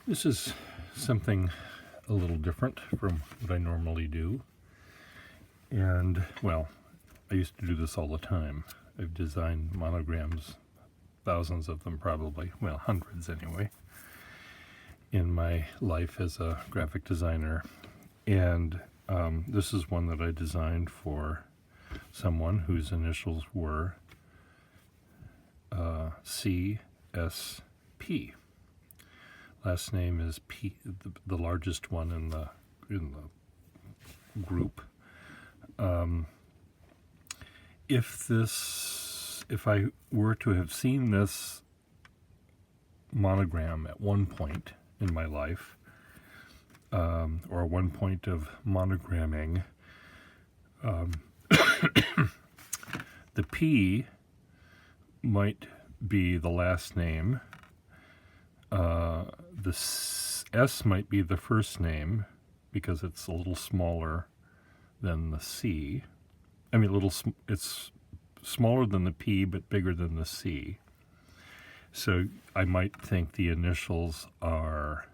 This is something a little different from what I normally do. And, well, I used to do this all the time. I've designed monograms, thousands of them probably, well, hundreds anyway, in my life as a graphic designer. And this is one that I designed for someone whose initials were CSP. Last name is P, the largest one in the group. If I were to have seen this monogram at one point in my life, or one point of monogramming, the P might be the last name. The S might be the first name because it's a little smaller than the C. I mean, it's smaller than the P but bigger than the C. So I might think the initials are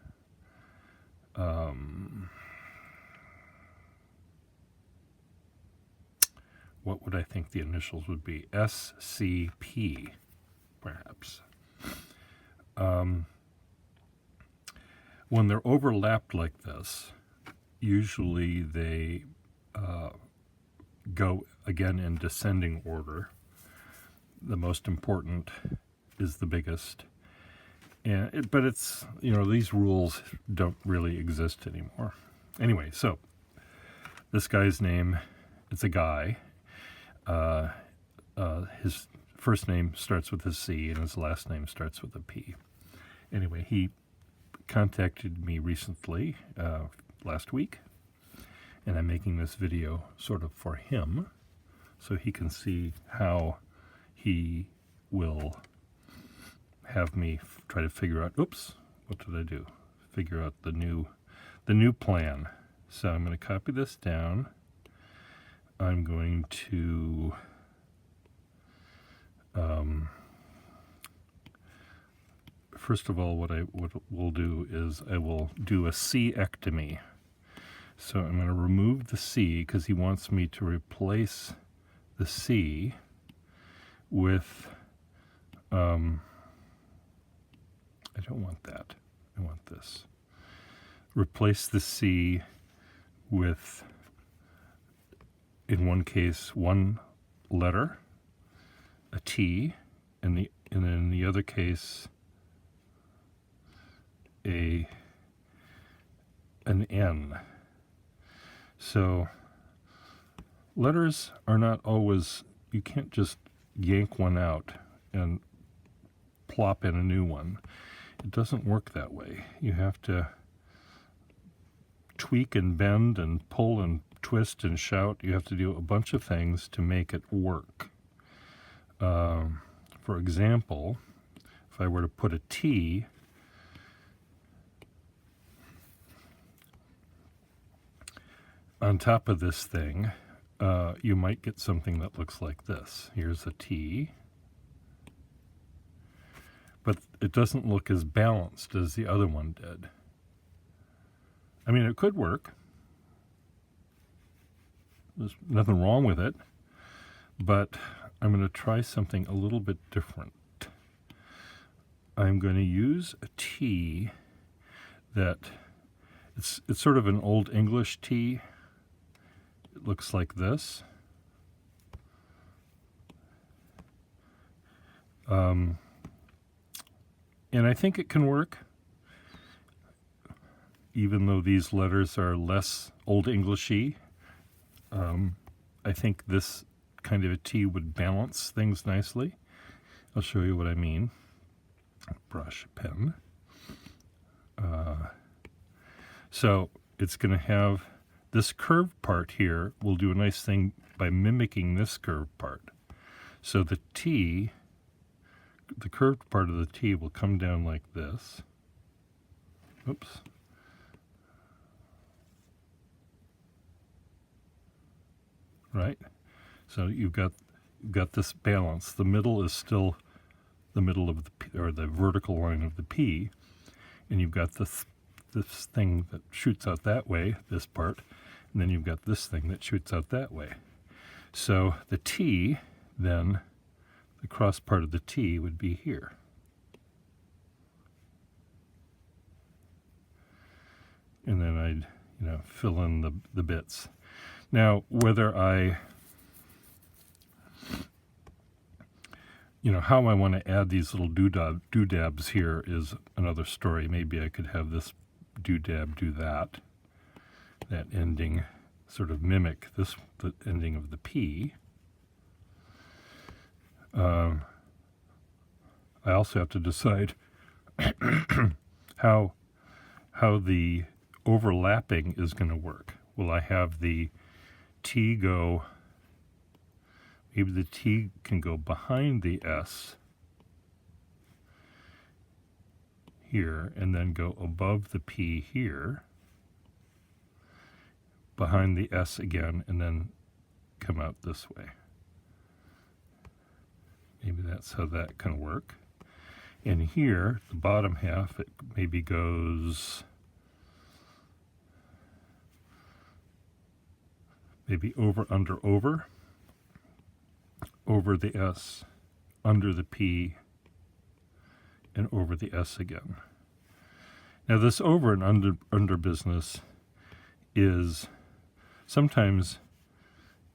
what would I think the initials would be? SCP, perhaps. When they're overlapped like this, usually they go again in descending order. The most important is the biggest. But it's, these rules don't really exist anymore. Anyway, so this guy's name, it's a guy. His first name starts with a C and his last name starts with a P. Anyway, he contacted me recently, last week, and I'm making this video sort of for him so he can see how he will have me try to figure out, oops, what did I do? Figure out the new plan. So I'm going to copy this down. I'm going to first of all, what we'll do is I will do a C-ectomy. So I'm going to remove the C because he wants me to replace the C with, I don't want that. I want this. Replace the C with, in one case, one letter, a T, and in the other case, an N. So letters are not always, you can't just yank one out and plop in a new one. It doesn't work that way. You have to tweak and bend and pull and twist and shout. You have to do a bunch of things to make it work. For example, if I were to put a T on top of this thing, you might get something that looks like this. Here's a T, but it doesn't look as balanced as the other one did. I mean, it could work. There's nothing wrong with it, but I'm going to try something a little bit different. I'm going to use a T that, it's sort of an Old English T. It looks like this. And I think it can work, even though these letters are less Old Englishy. I think this kind of a T would balance things nicely. I'll show you what I mean. Brush, pen. So it's going to have this curved part here will do a nice thing by mimicking this curved part. So the T, the curved part of the T will come down like this. Oops. Right? So you've got this balance. The middle is still the middle of the P, or the vertical line of the P, and you've got this thing that shoots out that way, this part, and then you've got this thing that shoots out that way. So the T, then, the cross part of the T would be here. And then I'd, fill in the bits. Now, whether I, how I want to add these little doodabs here is another story. Maybe I could have this doodab do that ending sort of mimic the ending of the P. I also have to decide how the overlapping is going to work. Will I have the T go, maybe the T can go behind the S here and then go above the P here, behind the S again, and then come out this way. Maybe that's how that can work. And here, the bottom half, it maybe goes maybe over, under, over the S, under the P, and over the S again. Now this over and under business is sometimes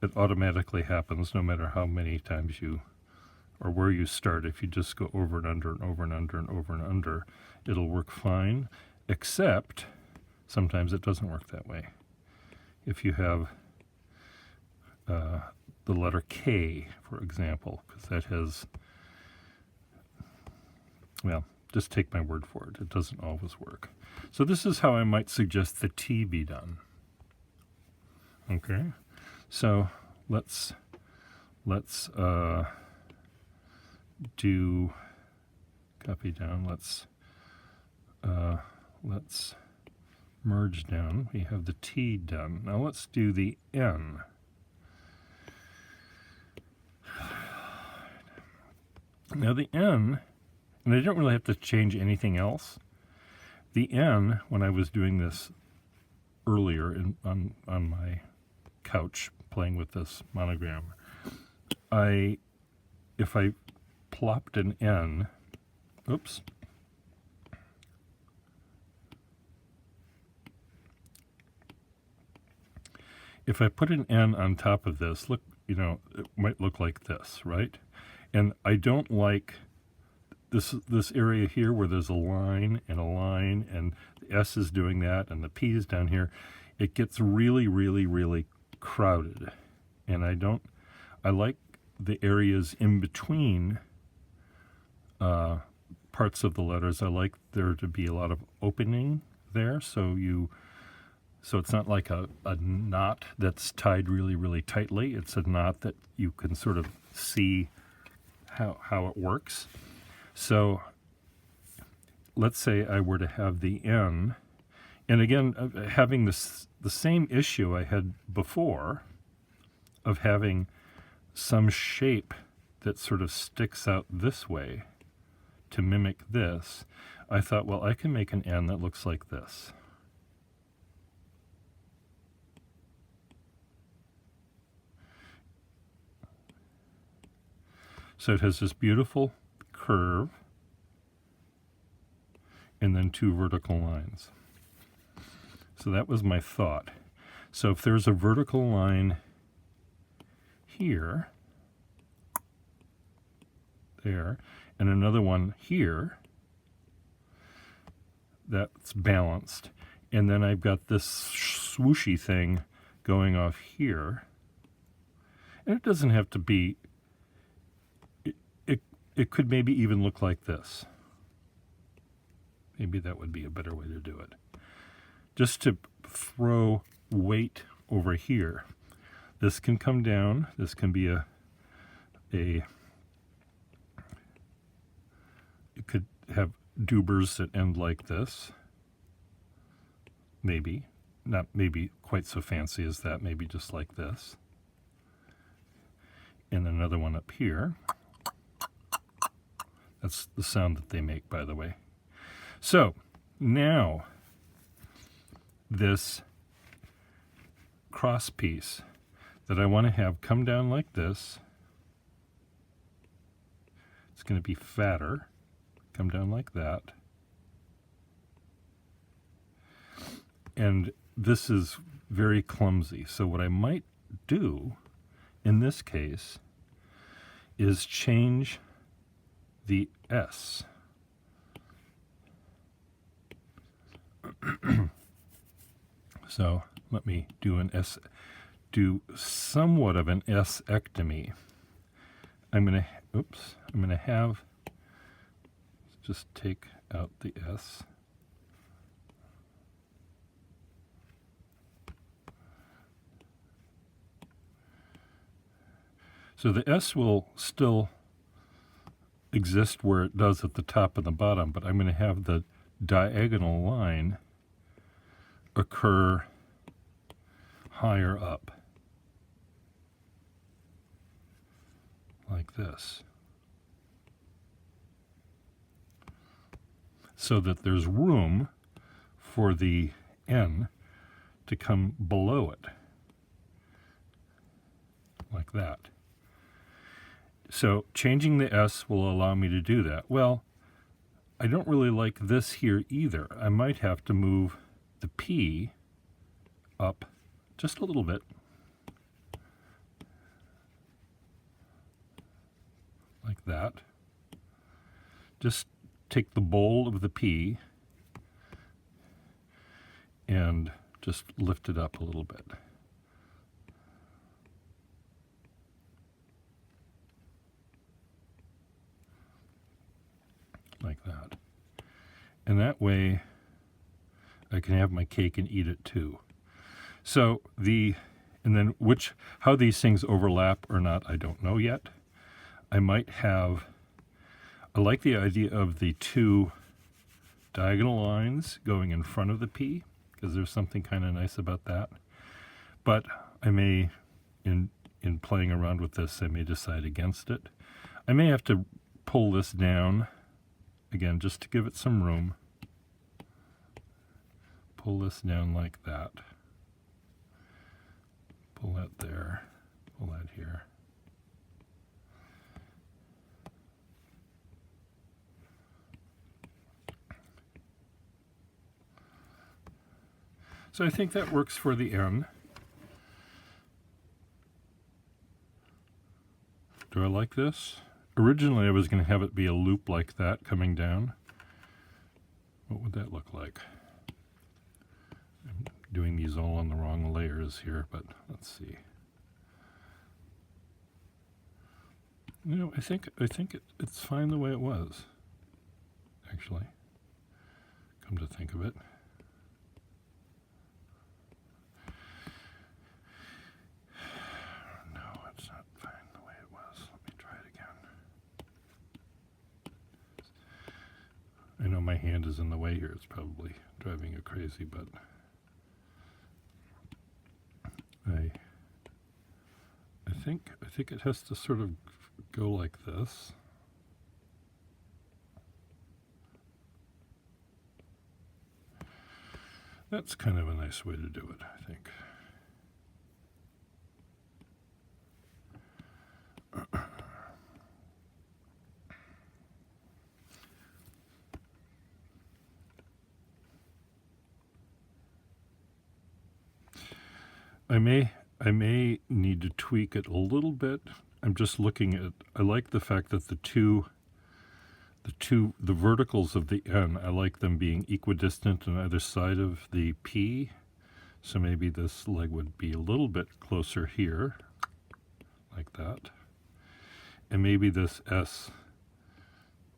it automatically happens no matter how many times you or where you start. If you just go over and under and over and under and over and under, it'll work fine, except sometimes it doesn't work that way. If you have the letter K, for example, because that has, well, just take my word for it. It doesn't always work. So this is how I might suggest the T be done. Okay, so let's do copy down. Let's merge down. We have the T done. Now let's do the N. Now the N, and I don't really have to change anything else. The N, when I was doing this earlier on my couch playing with this monogram, if I plopped an N, oops, if I put an N on top of this, look, it might look like this, right? And I don't like this area here where there's a line, and the S is doing that, and the P is down here. It gets really, really, really crowded. And I like the areas in between parts of the letters. I like there to be a lot of opening there, so it's not like a knot that's tied really, really tightly. It's a knot that you can sort of see how it works. So let's say I were to have the N, and again, having the same issue I had before of having some shape that sort of sticks out this way to mimic this. I thought, well, I can make an N that looks like this. So it has this beautiful curve and then two vertical lines. So that was my thought. So if there's a vertical line here, there, and another one here, that's balanced. And then I've got this swooshy thing going off here. And it doesn't have to be, it could maybe even look like this. Maybe that would be a better way to do it. Just to throw weight over here. This can come down. This can be it could have dubers that end like this. Maybe. Not maybe quite so fancy as that. Maybe just like this. And another one up here. That's the sound that they make, by the way. So Now, this cross piece that I want to have come down like this, it's going to be fatter, come down like that. And this is very clumsy. So what I might do in this case is change the S. So let me do somewhat of an S-ectomy. I'm going to have, just take out the S. So the S will still exist where it does at the top and the bottom, but I'm going to have the diagonal line occur higher up, like this, so that there's room for the N to come below it, like that. So changing the S will allow me to do that. Well, I don't really like this here either. I might have to move the P up just a little bit, like that. Just take the bowl of the P and just lift it up a little bit. Like that. And that way I can have my cake and eat it too. So how these things overlap or not, I don't know yet. I like the idea of the two diagonal lines going in front of the P, because there's something kind of nice about that. But I may, in playing around with this, I may decide against it. I may have to pull this down, again, just to give it some room. Pull this down like that. Pull that there. Pull that here. So I think that works for the N. Do I like this? Originally I was going to have it be a loop like that coming down. What would that look like? I'm doing these all on the wrong layers here, but let's see. You know, I think it's fine the way it was, actually, come to think of it. No, it's not fine the way it was. Let me try it again. I know my hand is in the way here. It's probably driving you crazy, but I think it has to sort of go like this. That's kind of a nice way to do it, I think. I may need to tweak it a little bit. I'm just looking at, I like the fact that the verticals of the N, I like them being equidistant on either side of the P. So maybe this leg would be a little bit closer here, like that. And maybe this S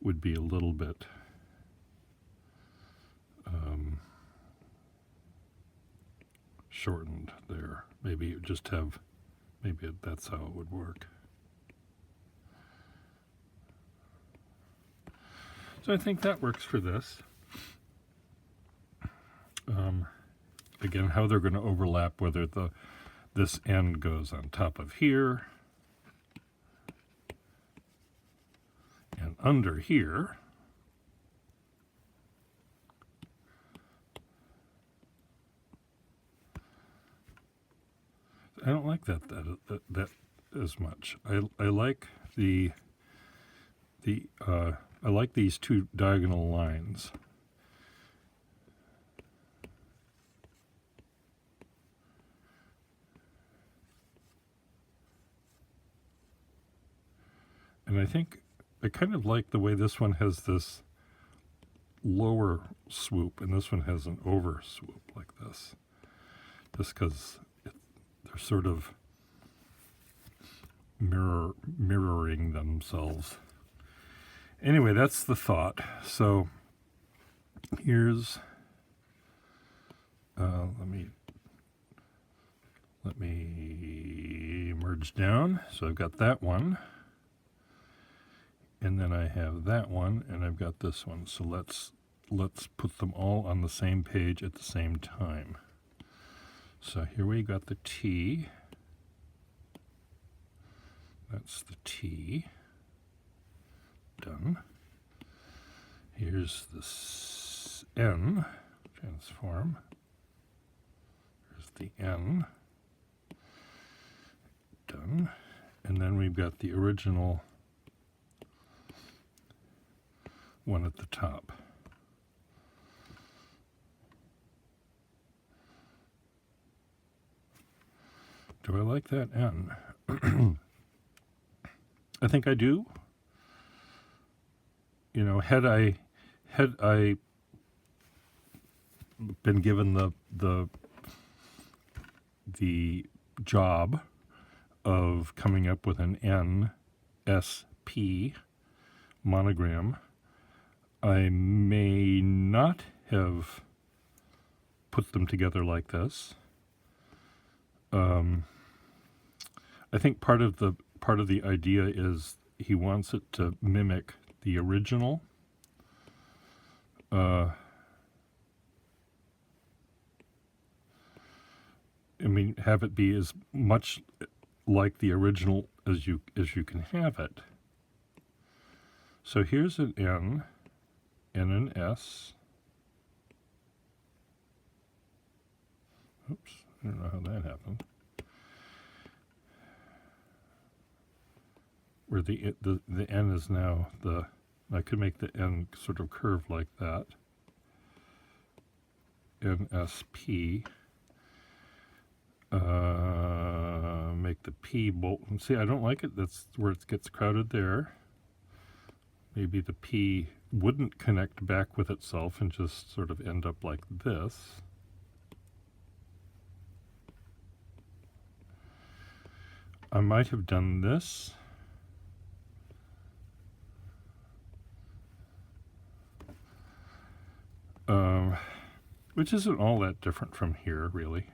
would be a little bit shortened there. Maybe that's how it would work. So I think that works for this. Again, how they're going to overlap, whether this end goes on top of here and under here, that as much. I like I like these two diagonal lines. And I kind of like the way this one has this lower swoop and this one has an over swoop like this. Just because they're sort of mirroring themselves. Anyway, that's the thought. So here's, let me merge down. So I've got that one. And then I have that one, and I've got this one. So let's put them all on the same page at the same time. So here we got the T. That's the T. Done. Here's the N. Transform. Here's the N. Done. And then we've got the original one at the top. Do I like that N? I think I do. You know, had I been given the job of coming up with an NSP monogram, I may not have put them together like this. I think part of the idea is he wants it to mimic the original. I mean, have it be as much like the original as you can have it. So here's an N and an S. Oops, I don't know how that happened. Where the N is now I could make the N sort of curve like that. NSP. Make the P bolt. See, I don't like it. That's where it gets crowded there. Maybe the P wouldn't connect back with itself and just sort of end up like this. I might have done this. Which isn't all that different from here, really.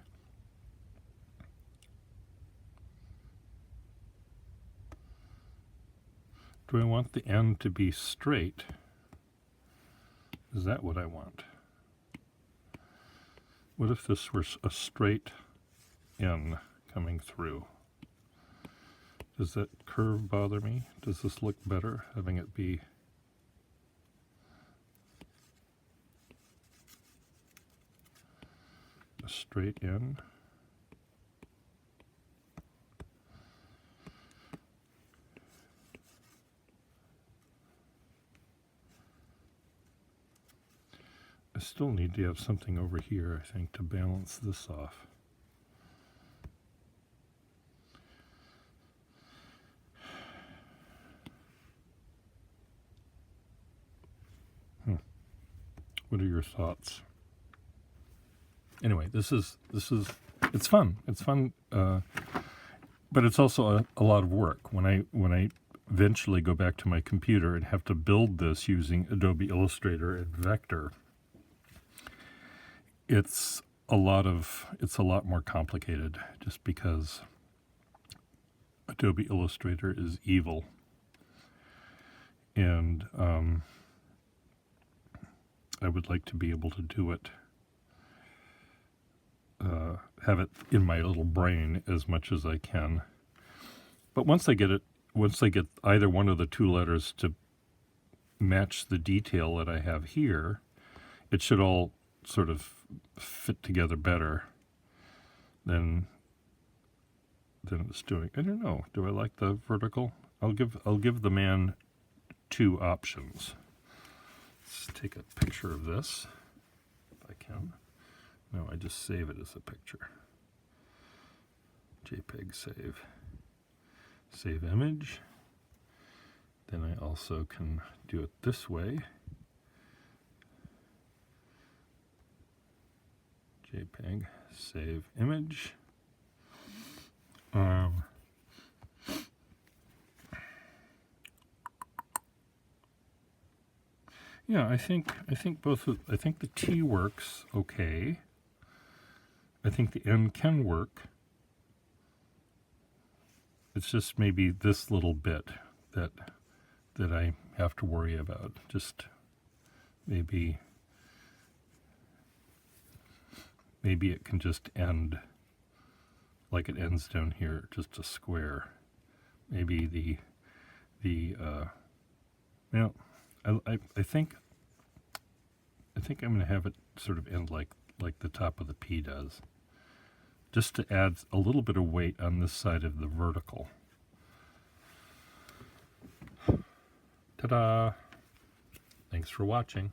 Do I want the N to be straight? Is that what I want? What if this were a straight N coming through? Does that curve bother me? Does this look better, having it be a straight N? I still need to have something over here, I think, to balance this off. What are your thoughts? Anyway, it's fun. It's fun, but it's also a lot of work. When I eventually go back to my computer and have to build this using Adobe Illustrator and Vector, it's a lot more complicated, just because Adobe Illustrator is evil, and I would like to be able to do it, have it in my little brain as much as I can. But once I get either one of the two letters to match the detail that I have here, it should all sort of fit together better than than it's doing. I don't know. Do I like the vertical? I'll give the man two options. Let's take a picture of this if I can. No, I just save it as a picture. JPEG save. Save image. Then I also can do it this way. JPEG, save image. Yeah, I think the T works okay. I think the N can work. It's just maybe this little bit that I have to worry about. Just maybe it can just end like it ends down here, just a square. Maybe well, I think I'm going to have it sort of end like the top of the P does, just to add a little bit of weight on this side of the vertical. Ta-da! Thanks for watching.